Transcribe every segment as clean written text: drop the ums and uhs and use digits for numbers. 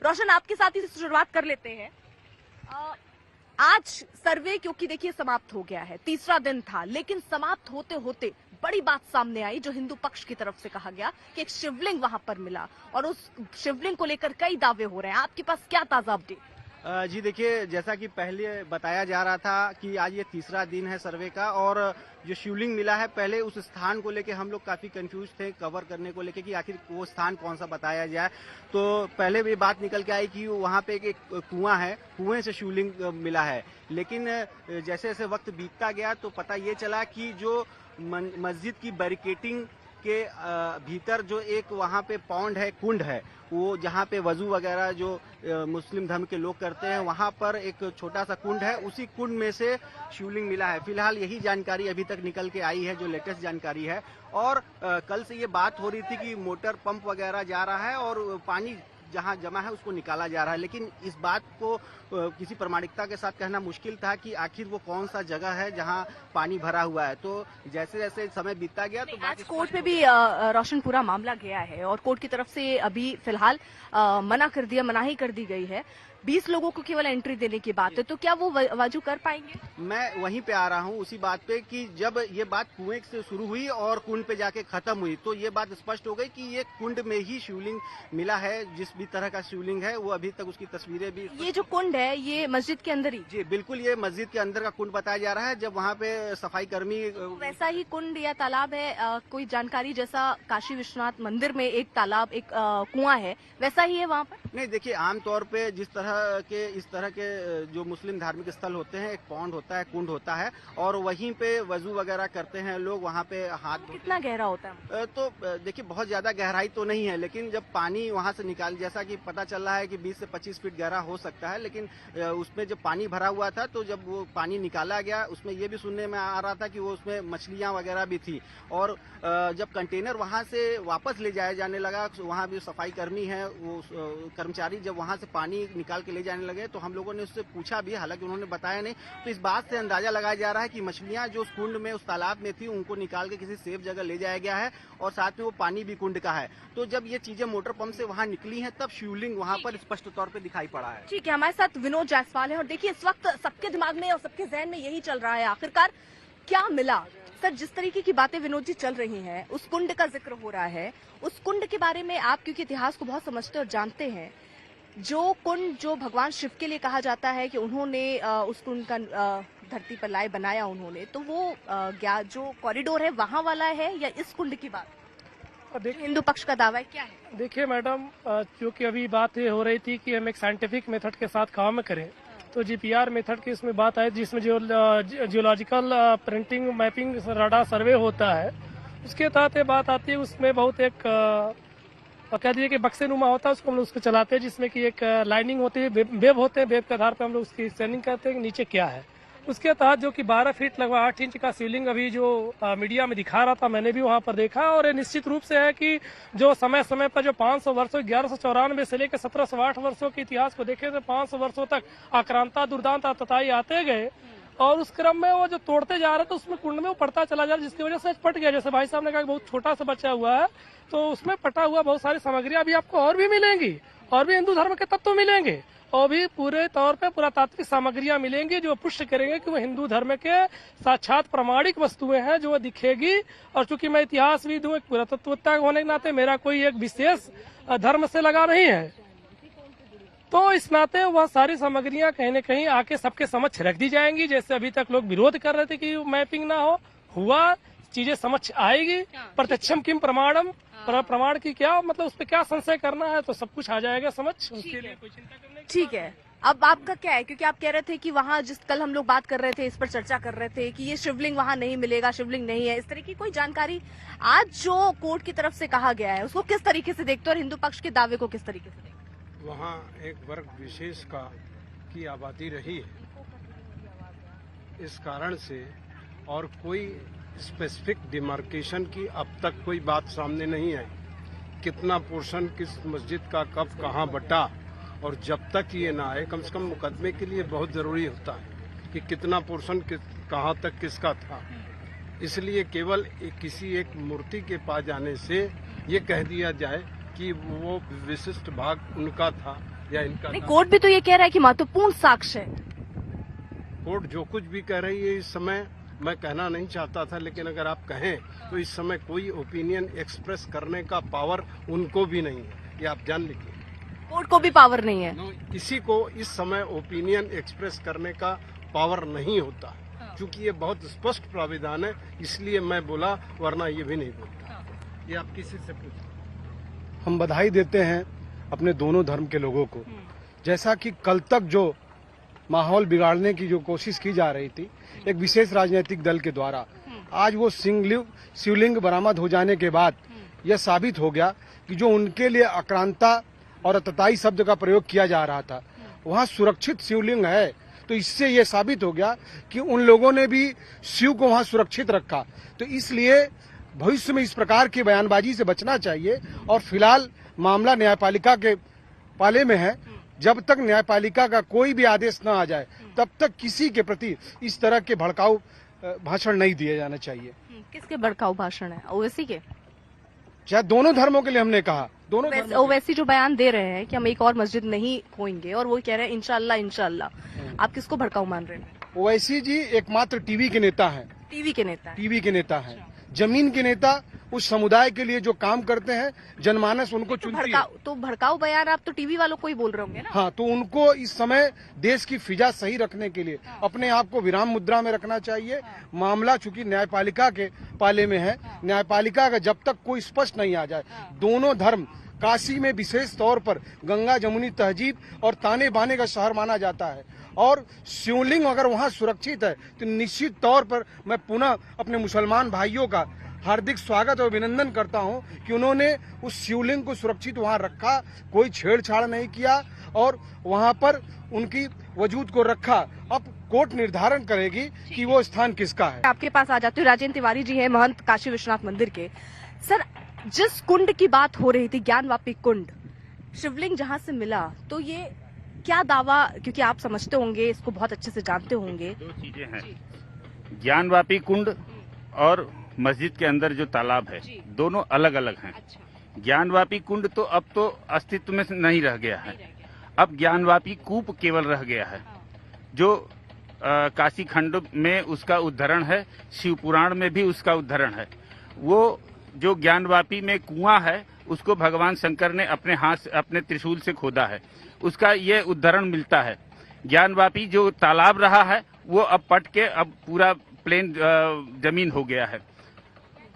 रोशन, आपके साथ ही शुरुआत कर लेते हैं। आज सर्वे क्योंकि देखिए समाप्त हो गया है, तीसरा दिन था, लेकिन समाप्त होते होते बड़ी बात सामने आई जो हिंदू पक्ष की तरफ से कहा गया कि एक शिवलिंग वहां पर मिला और उस शिवलिंग को लेकर कई दावे हो रहे हैं। आपके पास क्या ताजा अपडेट? जी देखिए, जैसा कि पहले बताया जा रहा था कि आज ये तीसरा दिन है सर्वे का और जो शिवलिंग मिला है, पहले उस स्थान को लेके हम लोग काफी कंफ्यूज थे कवर करने को लेके कि आखिर वो स्थान कौन सा बताया जाए। तो पहले भी बात निकल के आई कि वहाँ पे एक कुआं है, कुएं से शिवलिंग मिला है। लेकिन जैसे जैसे वक्त बीतता गया तो पता ये चला कि जो मस्जिद की बैरिकेटिंग के भीतर जो एक वहाँ पे पौंड है, कुंड है, वो जहाँ पे वजू वगैरह जो मुस्लिम धर्म के लोग करते हैं, वहाँ पर एक छोटा सा कुंड है, उसी कुंड में से शिवलिंग मिला है। फिलहाल यही जानकारी अभी तक निकल के आई है, जो लेटेस्ट जानकारी है। और कल से ये बात हो रही थी कि मोटर पंप वगैरह जा रहा है और पानी जहां जमा है उसको निकाला जा रहा है, लेकिन इस बात को किसी प्रामाणिकता के साथ कहना मुश्किल था कि आखिर वो कौन सा जगह है जहां पानी भरा हुआ है। तो जैसे जैसे समय बीतता गया तो आज कोर्ट में भी रोशन पूरा मामला गया है और कोर्ट की तरफ से अभी फिलहाल मनाही कर दी गई है। 20 लोगों को केवल एंट्री देने की बात है, तो क्या वो वाजू कर पाएंगे? मैं वहीं पे आ रहा हूँ उसी बात पे कि जब ये बात कुएं से शुरू हुई और कुंड पे जाके खत्म हुई तो ये बात स्पष्ट हो गई कि ये कुंड में ही शिवलिंग मिला है। जिस भी तरह का शिवलिंग है वो अभी तक उसकी तस्वीरें भी, ये जो कुंड है ये मस्जिद के अंदर ही? जी बिल्कुल, ये मस्जिद के अंदर का कुंड बताया जा रहा है। जब वहाँ पे सफाई कर्मी वैसा ही कुंड या तालाब है, कोई जानकारी जैसा काशी विश्वनाथ मंदिर में एक तालाब, एक कुआं है, वैसा ही है वहाँ पर? नहीं, देखिए आमतौर पे जिस तरह के इस तरह के जो मुस्लिम धार्मिक स्थल होते हैं, एक पौंड होता है, कुंड होता है और वहीं पे वजू वगैरह करते हैं लोग, वहाँ पे हाथ। कितना गहरा होता है? तो देखिए बहुत ज्यादा गहराई तो नहीं है, लेकिन जब पानी वहाँ से निकाल, जैसा कि पता चल रहा है कि 20 से 25 फीट गहरा हो सकता है, लेकिन उसमें जब पानी भरा हुआ था तो जब वो पानी निकाला गया उसमें ये भी सुनने में आ रहा था कि वो उसमें मछलियां वगैरह भी थी। और जब कंटेनर वहाँ से वापस ले जाया जाने लगा, वहाँ भी सफाई कर्मी है, वो कर्मचारी जब वहाँ से पानी निकाल के ले जाने लगे तो हम लोगों ने उससे पूछा भी, हालांकि उन्होंने बताया नहीं। तो इस बात से अंदाजा लगाया जा रहा है कि मछलियां जो उस कुंड में, उस तालाब में थी, उनको निकाल के किसी सेफ जगह ले जाया गया है और साथ में वो पानी भी कुंड का है। तो जब ये चीजें मोटर पंप से वहाँ निकली हैं तब शिवलिंग वहाँ पर स्पष्ट तौर पर दिखाई पड़ा है। ठीक है, हमारे साथ विनोद जायसवाल है और देखिए इस वक्त सबके दिमाग में और सबके जहन में यही चल रहा है, आखिरकार क्या मिला। सर, जिस तरीके की बातें विनोद जी चल रही हैं, उस कुंड का जिक्र हो रहा है, उस कुंड के बारे में आप क्योंकि इतिहास को बहुत समझते और जानते हैं, जो कुंड जो भगवान शिव के लिए कहा जाता है कि उन्होंने उस कुंड का धरती पर लाए बनाया उन्होंने, तो वो जो कॉरिडोर है वहां वाला है या इस कुंड की बात? देखिए हिंदू पक्ष का दावा है, क्या है? देखिए मैडम, क्योंकि अभी बात ये हो रही थी कि हम एक साइंटिफिक मेथड के साथ काम करें, तो जीपीआर मेथड की इसमें बात आई जिसमें जियोलॉजिकल प्रिंटिंग मैपिंग राडार सर्वे होता है, उसके तहत ये बात आती है। उसमें बहुत एक कह दीजिए कि बक्से नुमा होता है, उसको हम लोग उसको चलाते हैं, जिसमें कि एक लाइनिंग होती है, वेब होते हैं, वेब के आधार पर हम लोग उसकी स्कैनिंग करते हैं कि नीचे क्या है। उसके तहत जो कि 12 फीट लगभग 8 इंच का शिवलिंग अभी जो मीडिया में दिखा रहा था, मैंने भी वहां पर देखा। और ये निश्चित रूप से है कि जो समय समय पर जो 500 वर्षों 1194 से लेकर 1708 वर्षों के इतिहास को देखे तो 500 वर्षों तक आक्रांता दुर्दांत तताई आते गए और उस क्रम में वो जो तोड़ते जा रहे थे उसमें कुंड में वो पड़ता चला जा रहा, जिसकी वजह से पट गया। जैसे भाई साहब ने कहा बहुत छोटा सा बचा हुआ है, तो उसमें पटा हुआ बहुत सारी सामग्रियां अभी आपको और भी मिलेंगी, और भी हिंदू धर्म के तत्व मिलेंगे, और भी पूरे तौर पे पुरातात्विक सामग्रियां मिलेंगी जो पुष्ट करेंगे कि वो हिंदू धर्म के साक्षात प्रमाणिक वस्तुएं हैं जो दिखेगी। और चूंकि मैं इतिहासविद हूँ, एक पुरातत्ववेत्ता होने के नाते मेरा कोई एक विशेष धर्म से लगा नहीं है, तो इस नाते वह सारी सामग्रियां कहीं न कहीं आके सबके समक्ष रख दी जाएंगी। जैसे अभी तक लोग विरोध कर रहे थे कि मैपिंग ना हो, हुआ, चीजें समक्ष आएगी। प्रत्यक्षम किम प्रमाणम, प्रमाण की क्या मतलब, उस पर क्या संशय करना है, तो सब कुछ आ जाएगा समझ, उसके लिए कोई चिंता करने की। ठीक है, अब आपका क्या है, क्योंकि आप कह रहे थे कि वहाँ जिस कल हम लोग बात कर रहे थे, इस पर चर्चा कर रहे थे कि ये शिवलिंग वहाँ नहीं मिलेगा, शिवलिंग नहीं है, इस तरह की कोई जानकारी आज जो कोर्ट की तरफ से कहा गया है उसको किस तरीके से देखते हो और हिंदू पक्ष के दावे को किस तरीके से देखते हो? वहाँ एक वर्ग विशेष की आबादी रही है, इस कारण से, और कोई स्पेसिफिक डिमार्केशन की अब तक कोई बात सामने नहीं आई, कितना पोर्शन किस मस्जिद का कब कहाँ बटा, और जब तक ये ना आए, कम से कम मुकदमे के लिए बहुत जरूरी होता है कि कितना पोर्शन कहाँ तक किसका था। इसलिए केवल किसी एक मूर्ति के पास जाने से ये कह दिया जाए कि वो विशिष्ट भाग उनका था, या इनका नहीं, कोर्ट भी तो ये कह रहा है कि महत्वपूर्ण साक्ष्य है। कोर्ट जो कुछ भी कह रही है इस समय मैं कहना नहीं चाहता था, लेकिन अगर आप कहें तो इस समय कोई ओपिनियन एक्सप्रेस करने का पावर उनको भी नहीं है, ये आप जान लीजिए। कोर्ट को भी पावर नहीं है। किसी को इस समय ओपिनियन एक्सप्रेस करने का पावर नहीं होता, क्योंकि ये बहुत स्पष्ट प्राविधान है, इसलिए मैं बोला, वरना ये भी नहीं बोलता। ये आप किसी से पूछिए। हम बधाई देते हैं अपने दोनों धर्म के लोगों को। जैसा कि कल तक जो माहौल बिगाड़ने की जो कोशिश की जा रही थी एक विशेष राजनीतिक दल के द्वारा, आज वो शिवलिंग बरामद हो जाने के बाद यह साबित हो गया कि जो उनके लिए आक्रांता और अतताई शब्द का प्रयोग किया जा रहा था, वहाँ सुरक्षित शिवलिंग है। तो इससे ये साबित हो गया कि उन लोगों ने भी शिव को वहाँ सुरक्षित रखा। तो इसलिए भविष्य में इस प्रकार की बयानबाजी से बचना चाहिए। और फिलहाल मामला न्यायपालिका के पाले में है। जब तक न्यायपालिका का कोई भी आदेश न आ जाए तब तक किसी के प्रति इस तरह के भड़काऊ भाषण नहीं दिए जाने चाहिए। किसके भड़काऊ भाषण है? ओवैसी के? चाहे दोनों धर्मों के लिए हमने कहा, दोनों ओवैसी जो बयान दे रहे हैं कि हम एक और मस्जिद नहीं खोएंगे और वो कह रहे हैं इंशाल्लाह इंशाल्लाह, आप किसको भड़काऊ मान रहे हैं? ओवैसी जी एकमात्र टीवी के नेता हैं। टीवी के नेता हैं। जमीन के नेता उस समुदाय के लिए जो काम करते हैं, जनमानस उनको चुनती है। तो भड़काऊ बयान आप तो टीवी वालों को ही बोल रहे होंगे ना? हाँ, तो उनको इस समय देश की फिजा सही रखने के लिए अपने आप को विराम मुद्रा में रखना चाहिए। मामला चूंकि न्यायपालिका के पाले में है, न्यायपालिका का जब तक कोई स्पष्ट नहीं आ जाए, दोनों धर्म काशी में विशेष तौर पर गंगा जमुनी तहजीब और ताने बाने का शहर माना जाता है और शिवलिंग अगर वहाँ सुरक्षित है तो निश्चित तौर पर मैं पुनः अपने मुसलमान भाइयों का हार्दिक स्वागत और अभिनंदन करता हूं कि उन्होंने उस शिवलिंग को सुरक्षित वहां रखा, कोई छेड़छाड़ नहीं किया और वहां पर उनकी वजूद को रखा। अब कोर्ट निर्धारण करेगी कि वो स्थान किसका है। आपके पास आ जाते हो, राजेंद्र तिवारी जी हैं, महंत काशी विश्वनाथ मंदिर के। सर, जिस कुंड की बात हो रही थी, ज्ञानवापी कुंड, शिवलिंग जहाँ से मिला, तो ये क्या दावा, क्योंकि आप समझते होंगे, इसको बहुत अच्छे से जानते होंगे। दो चीजें हैं, ज्ञानवापी कुंड और मस्जिद के अंदर जो तालाब है, दोनों अलग अलग हैं। ज्ञानवापी कुंड तो अब तो अस्तित्व में नहीं रह गया है, अब ज्ञानवापी कूप केवल रह गया है, जो काशी खंड में उसका उद्धरण है, शिव पुराण में भी उसका उद्धरण है। वो जो ज्ञानवापी में कुआं है, उसको भगवान शंकर ने अपने हाथ, अपने त्रिशूल से खोदा है, उसका ये उद्धरण मिलता है। ज्ञानवापी जो तालाब रहा है, वो अब पट के अब पूरा प्लेन जमीन हो गया है।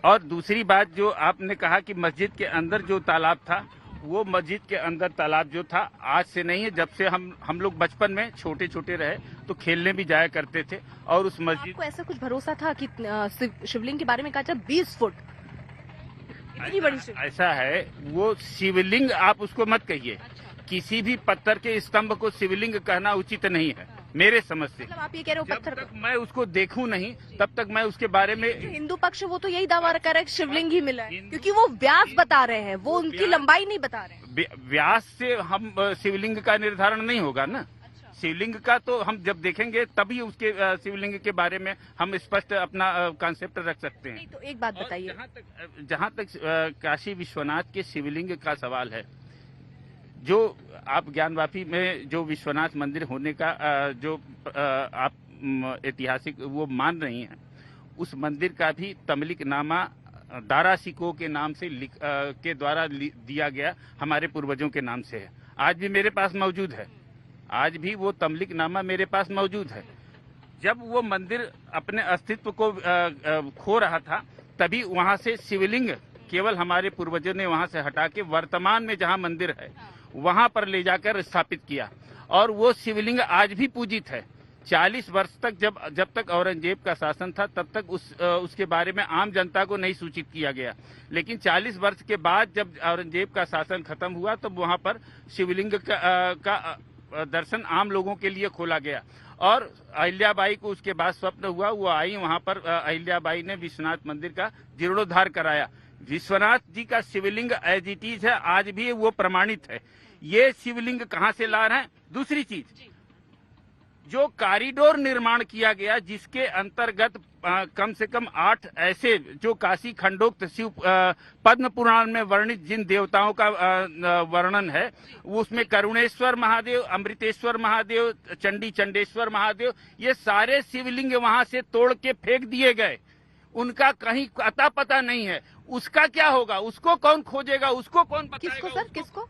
और दूसरी बात जो आपने कहा कि मस्जिद के अंदर जो तालाब था, वो मस्जिद के अंदर तालाब जो था आज से नहीं है, जब से हम लोग बचपन में छोटे छोटे रहे तो खेलने भी जाया करते थे। और उस मस्जिद आपको ऐसा कुछ भरोसा था कि शिवलिंग के बारे में कहा था 20 फुट, इतनी बड़ी शिवलिंग? ऐसा है, वो शिवलिंग आप उसको मत कहिए। किसी भी पत्थर के स्तंभ को शिवलिंग कहना उचित नहीं है मेरे समझ से। मतलब आप ये कह रहे हो पत्थर? जब तक मैं उसको देखूं नहीं तब तक मैं उसके बारे में। हिंदू पक्ष वो तो यही दावा कर रहा है कि शिवलिंग ही मिला है, क्योंकि वो व्यास बता रहे हैं, वो उनकी लंबाई नहीं बता रहे हैं। व्यास से हम शिवलिंग का निर्धारण नहीं होगा ना। शिवलिंग का तो हम जब देखेंगे तभी उसके शिवलिंग के बारे में हम स्पष्ट अपना कॉन्सेप्ट रख सकते हैं। तो एक बात बताइए, जहाँ तक काशी विश्वनाथ के शिवलिंग का सवाल है, जो आप ज्ञानवापी में जो विश्वनाथ मंदिर होने का जो आप ऐतिहासिक वो मान रही हैं, उस मंदिर का भी तमलिकनामा दारा सिको के नाम से के द्वारा दिया गया, हमारे पूर्वजों के नाम से है। आज भी मेरे पास मौजूद है, आज भी वो तमलिकनामा मेरे पास मौजूद है। जब वो मंदिर अपने अस्तित्व को खो रहा था, तभी वहां से शिवलिंग केवल हमारे पूर्वजों ने वहां से हटा के वर्तमान में जहां मंदिर है वहां पर ले जाकर स्थापित किया। और वो शिवलिंग आज भी पूजित है। 40 वर्ष तक जब तक औरंगजेब का शासन था, तब तक उसके बारे में आम जनता को नहीं सूचित किया गया। लेकिन 40 वर्ष के बाद जब औरंगजेब का शासन खत्म हुआ, तब वहां पर शिवलिंग का दर्शन आम लोगों के लिए खोला गया। और अहिल्याबाई को उसके बाद स्वप्न हुआ, वो आई वहां पर, अहिल्याबाई ने विश्वनाथ मंदिर का जीर्णोद्धार कराया। विश्वनाथ जी का शिवलिंग एज इट इज है, आज भी वो प्रमाणित है। ये शिवलिंग कहाँ से ला रहे हैं? दूसरी चीज, जो कॉरिडोर निर्माण किया गया, जिसके अंतर्गत कम से कम 8 ऐसे जो काशी खंडोक्त शिव पद्म पुराण में वर्णित जिन देवताओं का वर्णन है, उसमें करुणेश्वर महादेव, अमृतेश्वर महादेव, चंडी चंडेश्वर महादेव, ये सारे शिवलिंग वहां से तोड़ के फेंक दिए गए। उनका कहीं अता पता नहीं है। उसका क्या होगा? उसको कौन खोजेगा? उसको कौन बताएगा? किसको सर, किसको?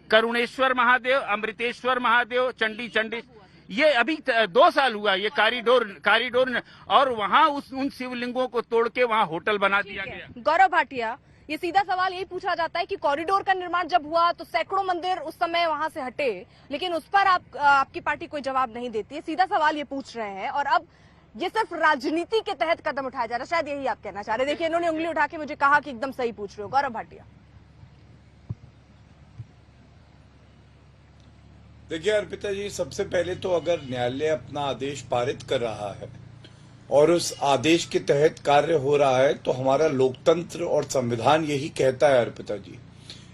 करुणेश्वर महादेव, अमृतेश्वर महादेव, चंडी ये अभी 2 साल हुआ ये कॉरिडोर और वहाँ उन शिवलिंगों को तोड़ के वहाँ होटल बना दिया गया। गौरव भाटिया, ये सीधा सवाल यही पूछा जाता है कि कॉरिडोर का निर्माण जब हुआ तो सैकड़ों मंदिर उस समय वहां से हटे, लेकिन उस पर आपकी पार्टी कोई जवाब नहीं देती है। सीधा सवाल ये पूछ रहे हैं और अब ये सिर्फ राजनीति के तहत कदम उठाया जा रहा है, शायद यही आप कहना चाह रहे। देखिए, इन्होंने उंगली उठा के मुझे कहा कि एकदम सही पूछ रहे हो। गौरव भाटिया, देखिए अर्पिता जी, सबसे पहले तो अगर न्यायालय अपना आदेश पारित कर रहा है और उस आदेश के तहत कार्य हो रहा है तो हमारा लोकतंत्र और संविधान यही कहता है अर्पिता जी,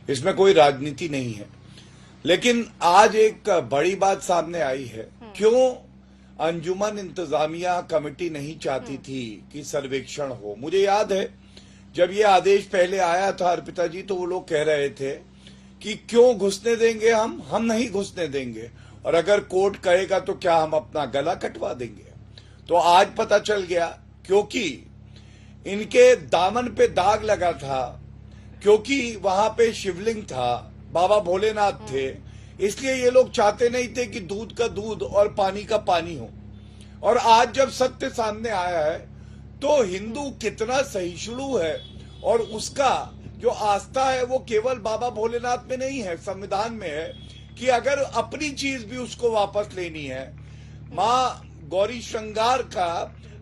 इसमें कोई राजनीति नहीं है। लेकिन आज एक बड़ी बात सामने आई है। क्यों अंजुमन इंतजामिया कमेटी नहीं चाहती थी कि सर्वेक्षण हो? मुझे याद है जब ये आदेश पहले आया था अर्पिता जी, तो वो लोग कह रहे थे कि क्यों घुसने देंगे, हम नहीं घुसने देंगे, और अगर कोर्ट कहेगा तो क्या हम अपना गला कटवा देंगे। तो आज पता चल गया, क्योंकि इनके दामन पे दाग लगा था, क्योंकि वहां पे शिवलिंग था, बाबा भोलेनाथ थे, इसलिए ये लोग चाहते नहीं थे कि दूध का दूध और पानी का पानी हो। और आज जब सत्य सामने आया है तो हिंदू कितना सहिष्णु है और उसका जो आस्था है वो केवल बाबा भोलेनाथ में नहीं है, संविधान में है कि अगर अपनी चीज भी उसको वापस लेनी है, माँ गौरी श्रृंगार का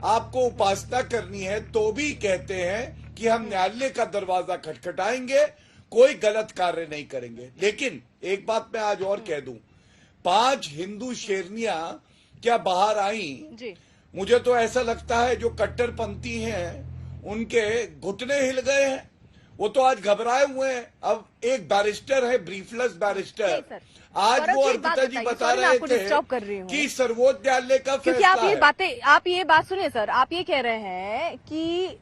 आपको उपासना करनी है, तो भी कहते हैं कि हम न्यायालय का दरवाजा खटखटाएंगे, कोई गलत कार्य नहीं करेंगे। लेकिन एक बात मैं आज और कह दूं, 5 हिंदू शेरनियां क्या बाहर आई? मुझे तो ऐसा लगता है जो कट्टरपंथी हैं उनके घुटने हिल गए हैं, वो तो आज घबराए हुए हैं। अब एक बैरिस्टर है, ब्रीफलेस बैरिस्टर, आज वो अर्पिता जी बता रहे थे कि सर्वोच्च न्यायालय का फैसला है। आप ये बात सुनिए सर, आप ये कह रहे हैं कि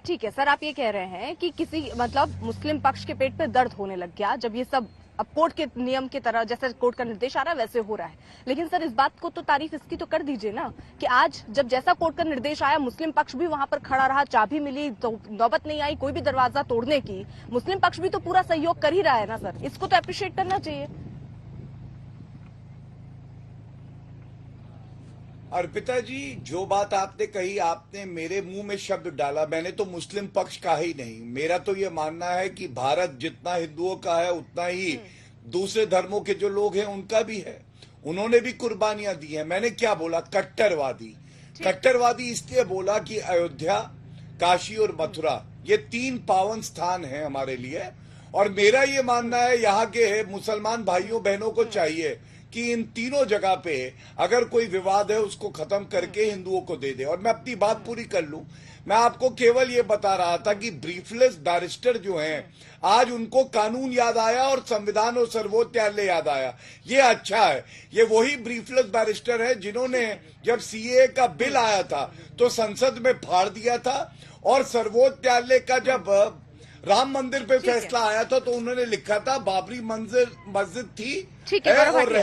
ठीक है सर, आप ये कह रहे हैं कि किसी मतलब मुस्लिम पक्ष के पेट पे दर्द होने लग गया जब ये सब अब कोर्ट के नियम की तरह, जैसे कोर्ट का निर्देश आ रहा है वैसे हो रहा है। लेकिन सर इस बात को तो तारीफ इसकी तो कर दीजिए ना कि आज जब जैसा कोर्ट का निर्देश आया मुस्लिम पक्ष भी वहां पर खड़ा रहा, चाबी मिली तो नौबत नहीं आई कोई भी दरवाजा तोड़ने की, मुस्लिम पक्ष भी तो पूरा सहयोग कर ही रहा है ना सर, इसको तो अप्रिशिएट करना चाहिए। अर्पिता जी, जो बात आपने कही, आपने मेरे मुंह में शब्द डाला, मैंने तो मुस्लिम पक्ष कहा ही नहीं। मेरा तो ये मानना है कि भारत जितना हिंदुओं का है उतना ही दूसरे धर्मों के जो लोग हैं उनका भी है, उन्होंने भी कुर्बानियां दी हैं। मैंने क्या बोला? कट्टरवादी। कट्टरवादी इसलिए बोला कि अयोध्या, काशी और मथुरा ये 3 पावन स्थान हैं हमारे लिए, और मेरा ये मानना है यहाँ के मुसलमान भाइयों बहनों को चाहिए कि इन तीनों जगह पे अगर कोई विवाद है उसको खत्म करके हिंदुओं को दे दे। और मैं अपनी बात पूरी कर लूं, मैं आपको केवल ये बता रहा था कि ब्रीफलेस बैरिस्टर जो हैं आज उनको कानून याद आया और संविधान और सर्वोच्च न्यायालय याद आया। ये अच्छा है, ये वही ब्रीफलेस बैरिस्टर है जिन्होंने जब सीएए का बिल आया था तो संसद में फाड़ दिया था, और सर्वोच्च न्यायालय का जब राम मंदिर पे फैसला आया था तो उन्होंने लिखा था बाबरी मस्जिद थी और रहे